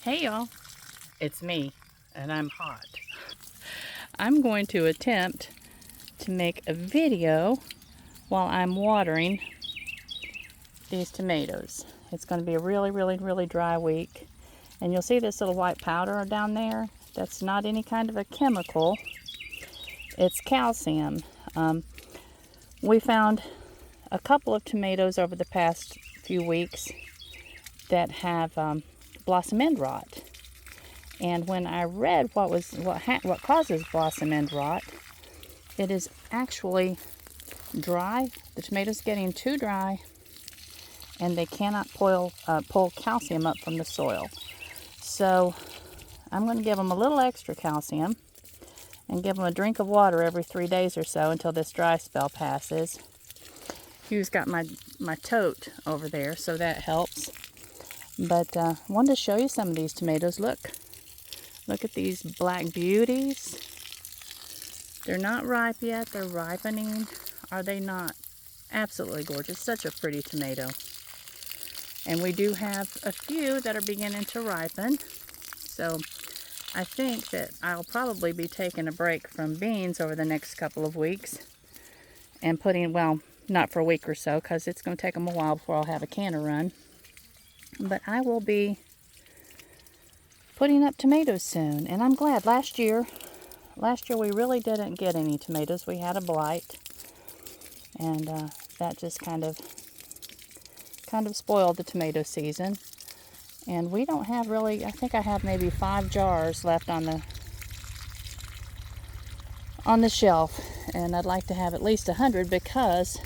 Hey y'all, it's me, and I'm hot. I'm going to attempt to make a video while I'm watering these tomatoes. It's going to be a really dry week. And you'll see this little white powder down there. That's not any kind of a chemical. It's calcium. We found a couple of tomatoes over the past few weeks that have blossom end rot. And when I read what causes blossom end rot, it is actually dry. The tomatoes getting too dry, and they cannot pull calcium up from the soil. So I'm going to give them a little extra calcium and give them a drink of water every 3 days or so until this dry spell passes. Hugh's got my tote over there, so that helps. But I wanted to show you some of these tomatoes. Look at these black beauties. They're not ripe yet. They're ripening. Are they not absolutely gorgeous? Such a pretty tomato. And we do have a few that are beginning to ripen. So I think that I'll probably be taking a break from beans over the next couple of weeks and putting, well, not for a week or so, because it's going to take them a while before I'll have a canner run. But I will be putting up tomatoes soon, and I'm glad. Last year we really didn't get any tomatoes. We had a blight, and that just kind of spoiled the tomato season. And we don't have really, I think I have maybe 5 jars left on the shelf, and I'd like to have at least 100, because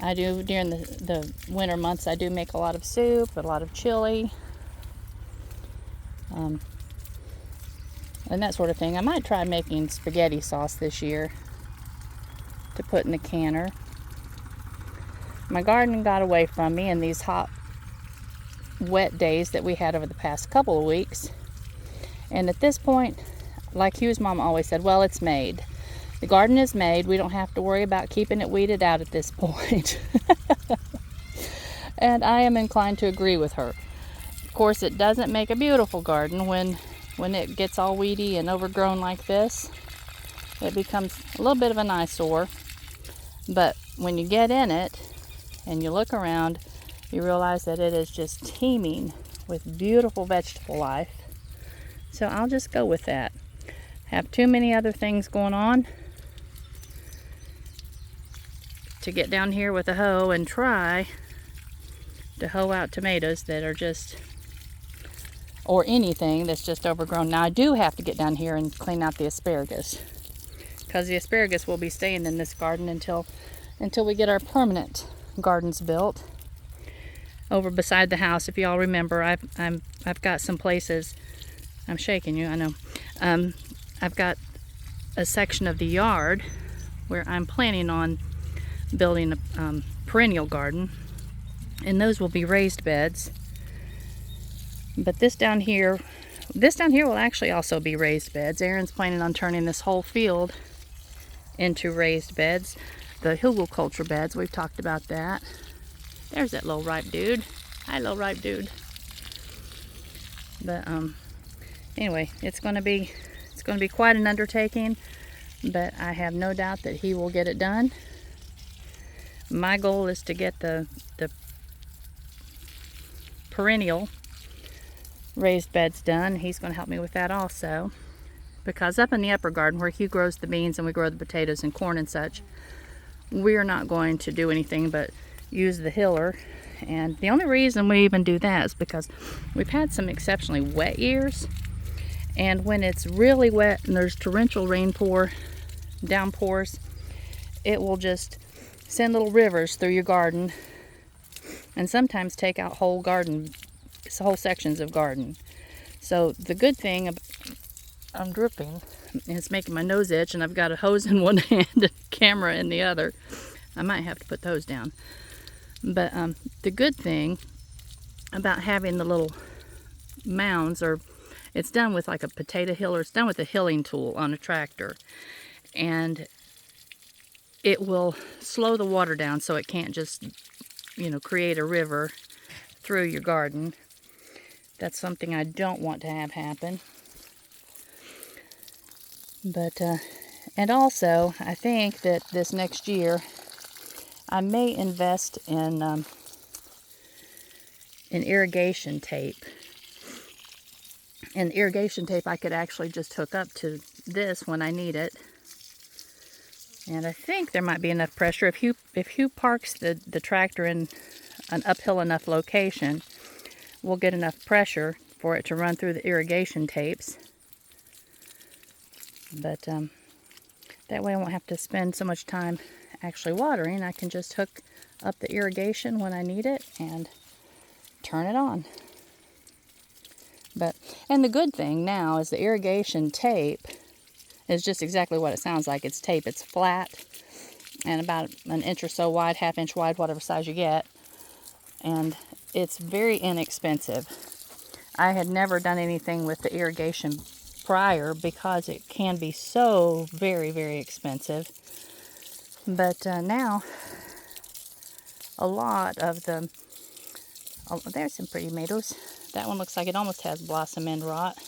I do, during the winter months, I do make a lot of soup, a lot of chili, and that sort of thing. I might try making spaghetti sauce this year to put in the canner. My garden got away from me in these hot, wet days that we had over the past couple of weeks. And at this point, like Hugh's mom always said, well, it's made. The garden is made. We don't have to worry about keeping it weeded out at this point. And I am inclined to agree with her. Of course, it doesn't make a beautiful garden when it gets all weedy and overgrown like this. It becomes a little bit of an eyesore. But when you get in it and you look around, you realize that it is just teeming with beautiful vegetable life. So I'll just go with that. Have too many other things going on to get down here with a hoe and try to hoe out tomatoes that are just, or anything that's just overgrown. Now I do have to get down here and clean out the asparagus, because the asparagus will be staying in this garden until we get our permanent gardens built. Over beside the house, if y'all remember, I've got some places. I'm shaking you, I know. I've got a section of the yard where I'm planning on building a perennial garden, and those will be raised beds. But this down here will actually also be raised beds. Aaron's planning on turning this whole field into raised beds. The hugelkultur beds, we've talked about that. There's that little ripe dude. Hi, little ripe dude. But anyway, it's going to be quite an undertaking, but I have no doubt that he will get it done. My goal is to get the perennial raised beds done. He's going to help me with that also, because up in the upper garden where Hugh grows the beans and we grow the potatoes and corn and such, we're not going to do anything but use the hiller. And the only reason we even do that is because we've had some exceptionally wet years, and when it's really wet and there's torrential downpours, it will just send little rivers through your garden, and sometimes take out whole sections of garden. So the good thing, I'm dripping, and it's making my nose itch, and I've got a hose in one hand and a camera in the other. I might have to put those down. But the good thing about having the little mounds, or it's done with like a potato hiller, it's done with a hilling tool on a tractor, and it will slow the water down so it can't just, create a river through your garden. That's something I don't want to have happen. But, and also, I think that this next year, I may invest in irrigation tape. And irrigation tape I could actually just hook up to this when I need it. And I think there might be enough pressure. If Hugh parks the tractor in an uphill enough location, we'll get enough pressure for it to run through the irrigation tapes. But that way I won't have to spend so much time actually watering. I can just hook up the irrigation when I need it and turn it on. And the good thing now is the irrigation tape is just exactly what it sounds like. It's tape. It's flat and about an inch or so wide, half-inch wide, whatever size you get. And it's very inexpensive. I had never done anything with the irrigation prior because it can be so very, very expensive. But now, a lot of the... Oh, there's some pretty tomatoes. That one looks like it almost has blossom end rot.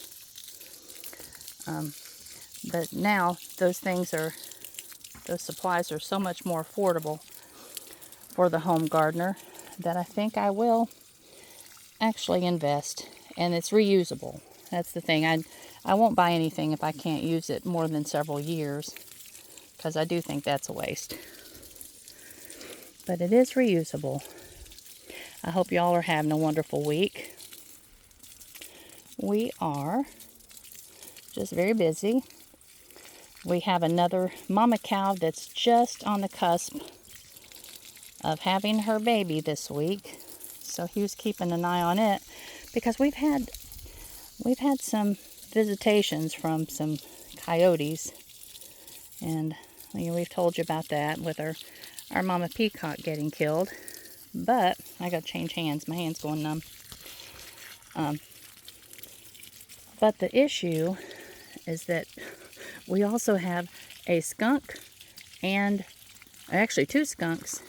But now, those supplies are so much more affordable for the home gardener that I think I will actually invest. And it's reusable. That's the thing. I won't buy anything if I can't use it more than several years, because I do think that's a waste. But it is reusable. I hope y'all are having a wonderful week. We are just very busy. We have another mama cow that's just on the cusp of having her baby this week. So Hugh's keeping an eye on it, because we've had some visitations from some coyotes, and we've told you about that with our mama peacock getting killed. But I gotta change hands. My hand's going numb. But the issue is that we also have a skunk, and actually 2 skunks,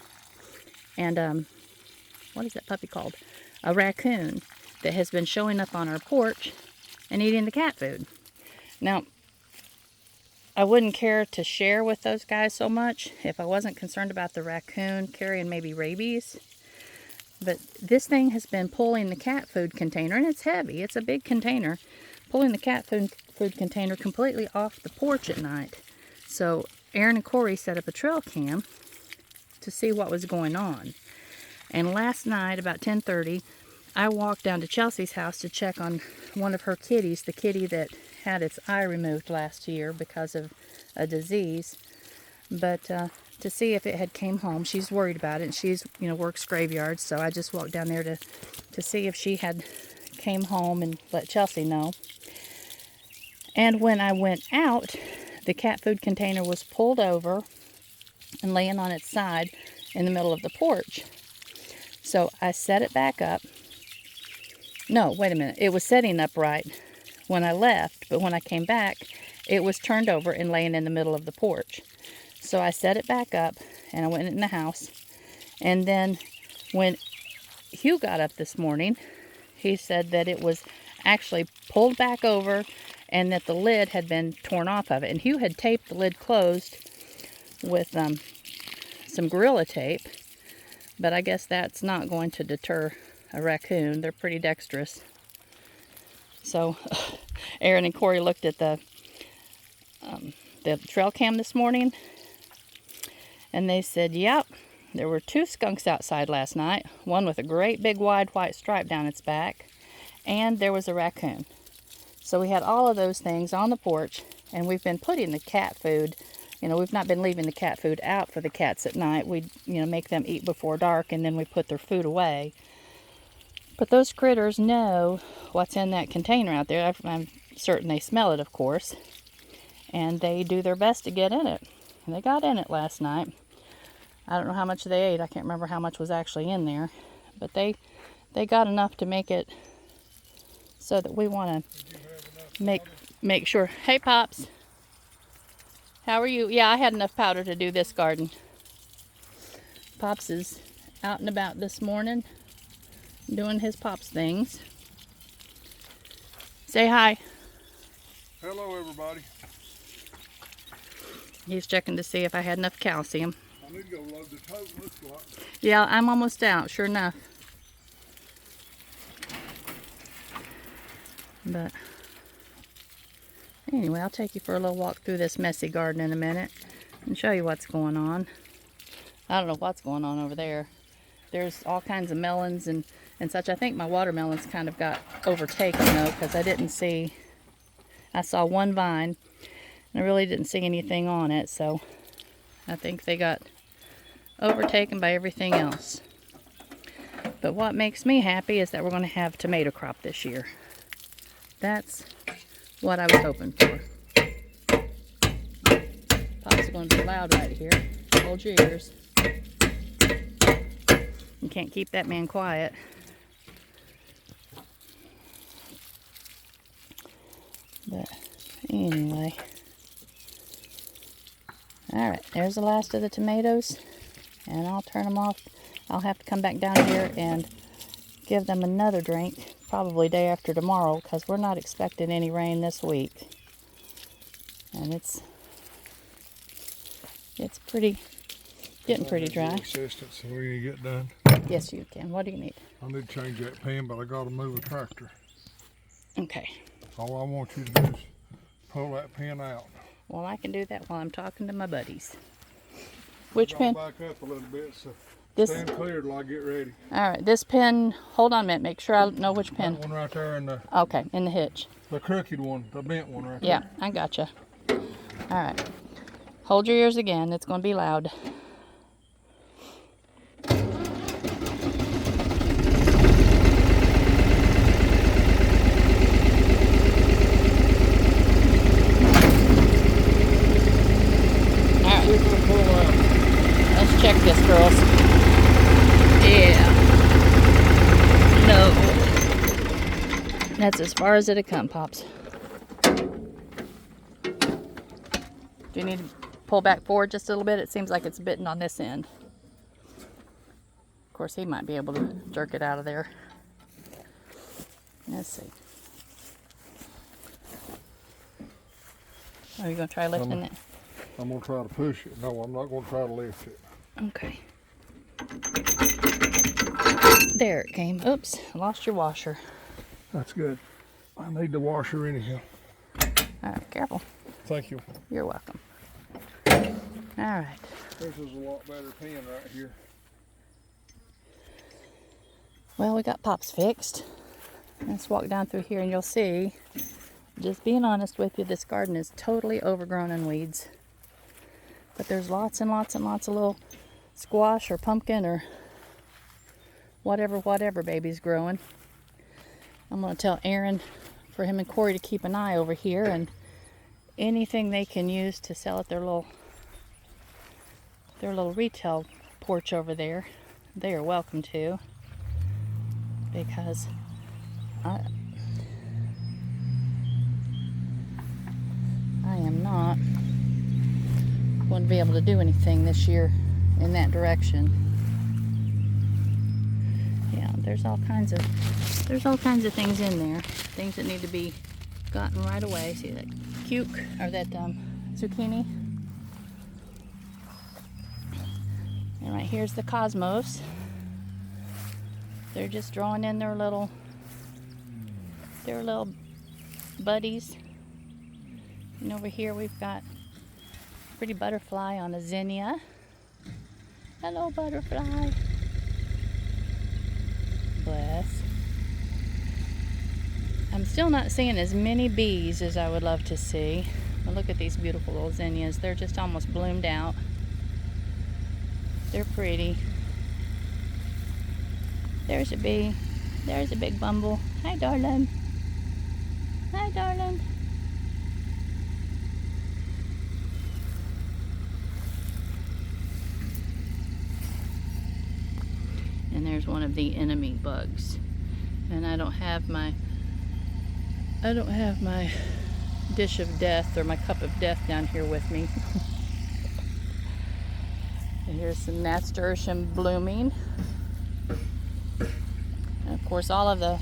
and what is that puppy called? A raccoon that has been showing up on our porch and eating the cat food. Now, I wouldn't care to share with those guys so much if I wasn't concerned about the raccoon carrying maybe rabies. But this thing has been pulling the cat food container, and it's heavy. It's a big container. Pulling the cat food container completely off the porch at night. So Aaron and Corey set up a trail cam to see what was going on. And last night, about 10:30, I walked down to Chelsea's house to check on one of her kitties, the kitty that had its eye removed last year because of a disease. But to see if it had came home. She's worried about it, and she's, works graveyards, so I just walked down there to see if she had came home and let Chelsea know. And when I went out, the cat food container was pulled over and laying on its side in the middle of the porch. So I set it back up. No, wait a minute. It was setting upright when I left, but when I came back, it was turned over and laying in the middle of the porch. So I set it back up, and I went in the house. And then when Hugh got up this morning, he said that it was actually pulled back over and that the lid had been torn off of it. And Hugh had taped the lid closed with some Gorilla Tape. But I guess that's not going to deter a raccoon. They're pretty dexterous. So Aaron and Corey looked at the trail cam this morning, and they said, yep, there were 2 skunks outside last night, one with a great big wide white stripe down its back, and there was a raccoon. So we had all of those things on the porch, and we've been putting the cat food, we've not been leaving the cat food out for the cats at night. We, make them eat before dark, and then we put their food away. But those critters know what's in that container out there. I'm certain they smell it, of course, and they do their best to get in it. And they got in it last night. I don't know how much they ate. I can't remember how much was actually in there. But they got enough to make it so that we want to make sure. Hey, Pops. How are you? Yeah, I had enough powder to do this garden. Pops is out and about this morning doing his Pops things. Say hi. Hello, everybody. He's checking to see if I had enough calcium. I need to go load the tote, looks like. Yeah, I'm almost out, sure enough. But anyway, I'll take you for a little walk through this messy garden in a minute and show you what's going on. I don't know what's going on over there. There's all kinds of melons and such. I think my watermelons kind of got overtaken though, because I saw one vine and I really didn't see anything on it, so I think they got overtaken by everything else. But what makes me happy is that we're going to have tomato crop this year. That's what I was hoping for. Pop's going to be loud right here. Hold your ears. You can't keep that man quiet. But anyway. Alright, there's the last of the tomatoes. And I'll turn them off. I'll have to come back down here and give them another drink. Probably day after tomorrow, because we're not expecting any rain this week. And it's getting pretty dry. Assistance, so we need to get done. Yes, you can. What do you need? I need to change that pen, but I got to move a tractor. Okay. All I want you to do is pull that pen out. Well, I can do that while I'm talking to my buddies. Which I'll pen? back up a little bit, so This. stand clear till I get ready. All right. This pen. Hold on a minute. Make sure I know which pen. That one right there, and Okay, in the hitch. the crooked one, the bent one right there. Yeah, I gotcha. All right. Hold your ears again. It's going to be loud. Let's check this, girls. Yeah. No. That's as far as it'll come, Pops. Do you need to pull back forward just a little bit? It seems like it's bitten on this end. Of course, he might be able to jerk it out of there. Let's see. Are you going to try lifting it? I'm going to try to push it. No, I'm not going to try to lift it. Okay. There it came. Oops, I lost your washer. That's good. I need the washer anyhow. All right, careful. Thank you. You're welcome. All right. This is a lot better pen right here. Well, we got Pops fixed. Let's walk down through here and you'll see, just being honest with you, this garden is totally overgrown in weeds. But there's lots and lots and lots of little squash or pumpkin or whatever baby's growing. I'm going to tell Aaron for him and Corey to keep an eye over here, and anything they can use to sell at their little retail porch over there, they are welcome to, because I am not going to be able to do anything this year in that direction. Yeah, there's all kinds of things in there, things that need to be gotten right away. See that zucchini, and right here's the cosmos. They're just drawing in their little buddies. And over here we've got pretty butterfly on a zinnia. Hello, butterfly. Bless. I'm still not seeing as many bees as I would love to see. But look at these beautiful little zinnias. They're just almost bloomed out. They're pretty. There's a bee. There's a big bumble. Hi, darling. Hi, darling. And there's one of the enemy bugs. And I don't have my dish of death or my cup of death down here with me. And here's some nasturtium blooming. And of course all of the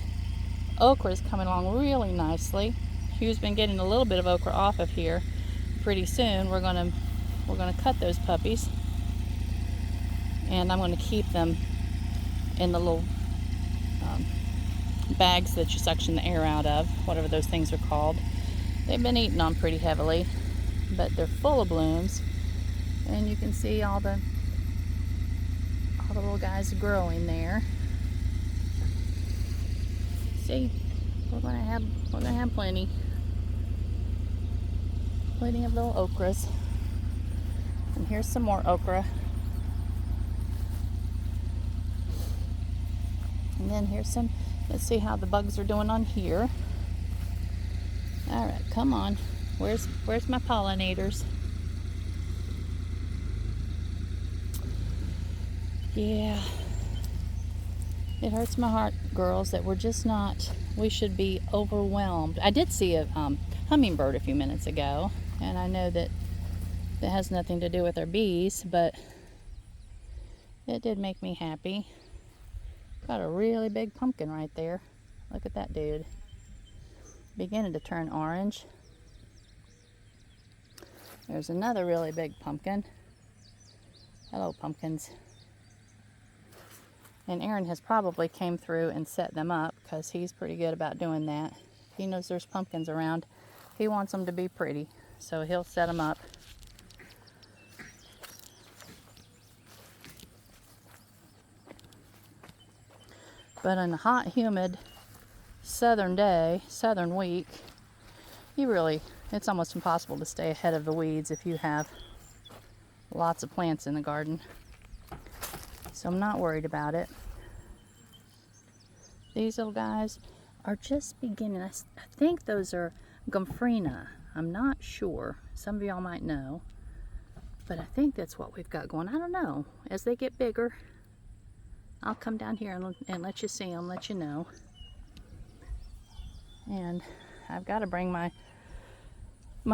okra is coming along really nicely. Hugh's been getting a little bit of okra off of here. Pretty soon we're gonna cut those puppies, and I'm gonna keep them in the little bags that you suction the air out of, whatever those things are called. They've been eaten on pretty heavily, but they're full of blooms, and you can see all the little guys growing there. See, we're gonna have plenty of little okras. And here's some more okra. And then here's some. Let's see how the bugs are doing on here. All right, come on. Where's my pollinators? Yeah. It hurts my heart, girls, that we're just not. We should be overwhelmed. I did see a hummingbird a few minutes ago, and I know that has nothing to do with our bees, but it did make me happy. Got a really big pumpkin right there. Look at that dude. Beginning to turn orange. There's another really big pumpkin. Hello, pumpkins. And Aaron has probably came through and set them up, because he's pretty good about doing that. He knows there's pumpkins around. He wants them to be pretty, so he'll set them up. But on a hot, humid southern week, it's almost impossible to stay ahead of the weeds if you have lots of plants in the garden. So I'm not worried about it. These little guys are just beginning. I think those are Gomphrena. I'm not sure. Some of y'all might know. But I think that's what we've got going. I don't know. As they get bigger, I'll come down here and let you see them, let you know. And I've got to bring my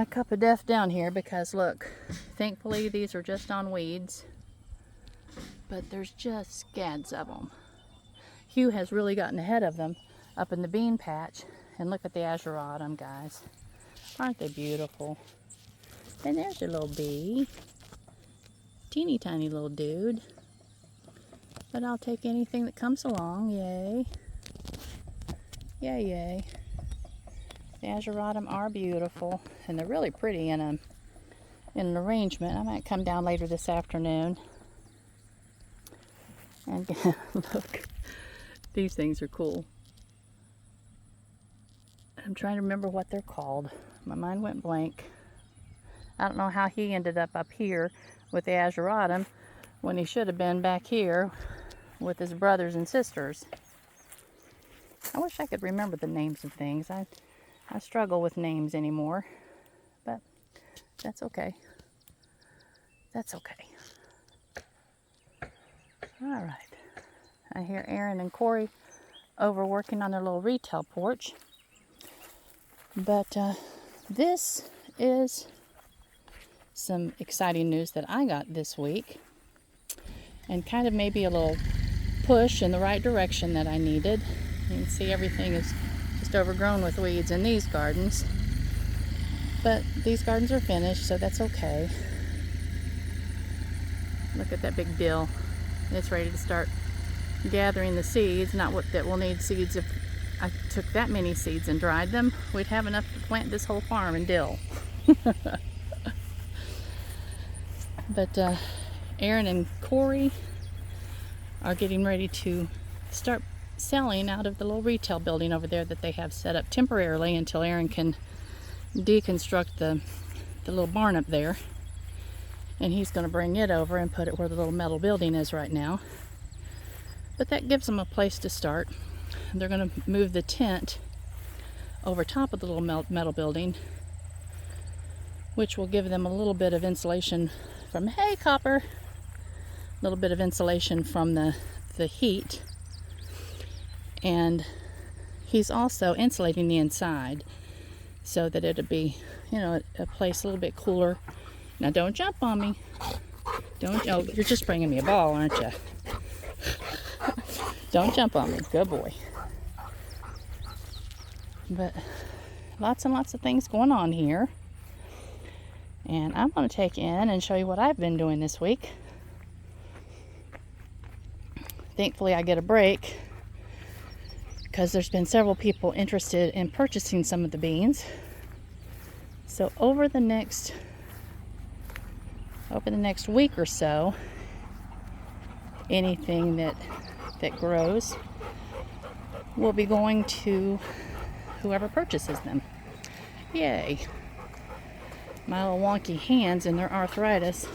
cup of death down here, because look, thankfully these are just on weeds, but there's just scads of them. Hugh has really gotten ahead of them up in the bean patch, and look at the Ageratum, guys. Aren't they beautiful? And there's your little bee. Teeny tiny little dude. But I'll take anything that comes along. Yay. Yay, yay. The Ageratum are beautiful, and they're really pretty in an arrangement. I might come down later this afternoon. And look, these things are cool. I'm trying to remember what they're called. My mind went blank. I don't know how he ended up here with the Ageratum when he should have been back here with his brothers and sisters. I wish I could remember the names of things. I struggle with names anymore, but that's okay. That's okay. All right. I hear Aaron and Corey over working on their little retail porch. But this is some exciting news that I got this week, and kind of maybe a little push in the right direction that I needed. You can see everything is just overgrown with weeds in these gardens, but these gardens are finished, so that's okay. Look at that big dill. It's ready to start gathering the seeds. Not that we'll need seeds. If I took that many seeds and dried them, we'd have enough to plant this whole farm in dill. But Aaron and Corey are getting ready to start selling out of the little retail building over there that they have set up temporarily until Aaron can deconstruct the little barn up there. And he's going to bring it over and put it where the little metal building is right now. But that gives them a place to start. They're going to move the tent over top of the little metal building, which will give them a little bit of insulation from, hey Copper, a little bit of insulation from the heat. And he's also insulating the inside so that it'll be, you know, a place a little bit cooler. Now don't jump on me. Don't, oh, you're just bringing me a ball, aren't you? Don't jump on me. Good boy. But lots and lots of things going on here. And I'm going to take in and show you what I've been doing this week. Thankfully, I get a break because there's been several people interested in purchasing some of the beans. So over the next week or so, anything that grows will be going to whoever purchases them. Yay! My little wonky hands and their arthritis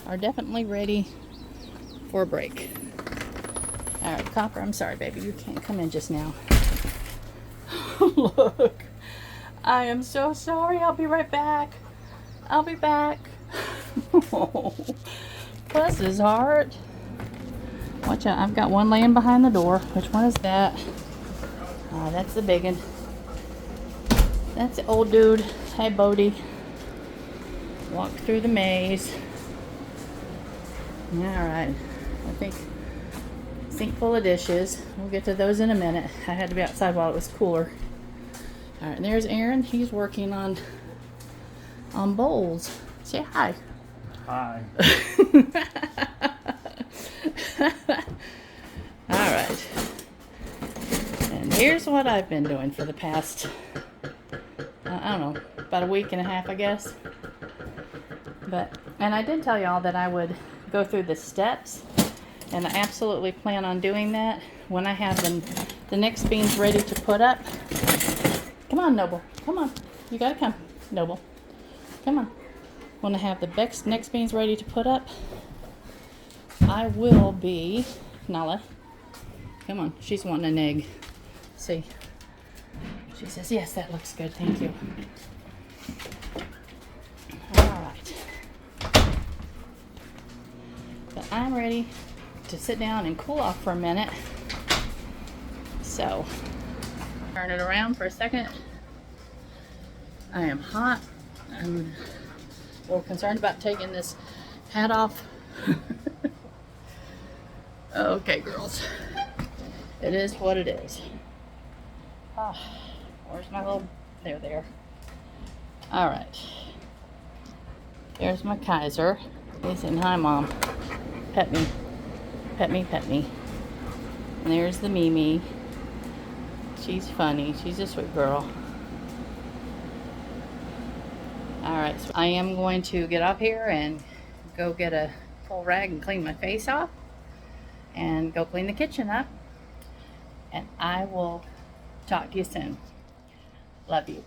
are definitely ready for a break. All right, Copper, I'm sorry, baby. You can't come in just now. Look. I am so sorry. I'll be right back. I'll be back. Oh, bless his heart. Watch out. I've got one laying behind the door. Which one is that? That's the big one. That's the old dude. Hey, Bodie. Walk through the maze. All right. I think sink full of dishes. We'll get to those in a minute. I had to be outside while it was cooler. All right, and there's Aaron. He's working on bowls. Say hi. Hi. All right. And here's what I've been doing for the past, I don't know, about a week and a half, I guess. And I did tell y'all that I would go through the steps, and I absolutely plan on doing that when I have the next beans ready to put up. Come on, Noble. Come on. You gotta come, Noble. Come on. When I have the next beans ready to put up, I will be... Nala, come on. She's wanting an egg. See? She says, yes, that looks good. Thank you. Alright. But I'm ready to sit down and cool off for a minute. So, turn it around for a second. I am hot. I'm a little concerned about taking this hat off. Okay, girls. It is what it is. Oh, where's my little... There. Alright. There's my Kaiser. He's saying, hi, Mom. Pet me. Pet me, pet me. And there's the Mimi. She's funny. She's a sweet girl. Alright, so I am going to get off here and go get a full rag and clean my face off. And go clean the kitchen up. And I will talk to you soon. Love you.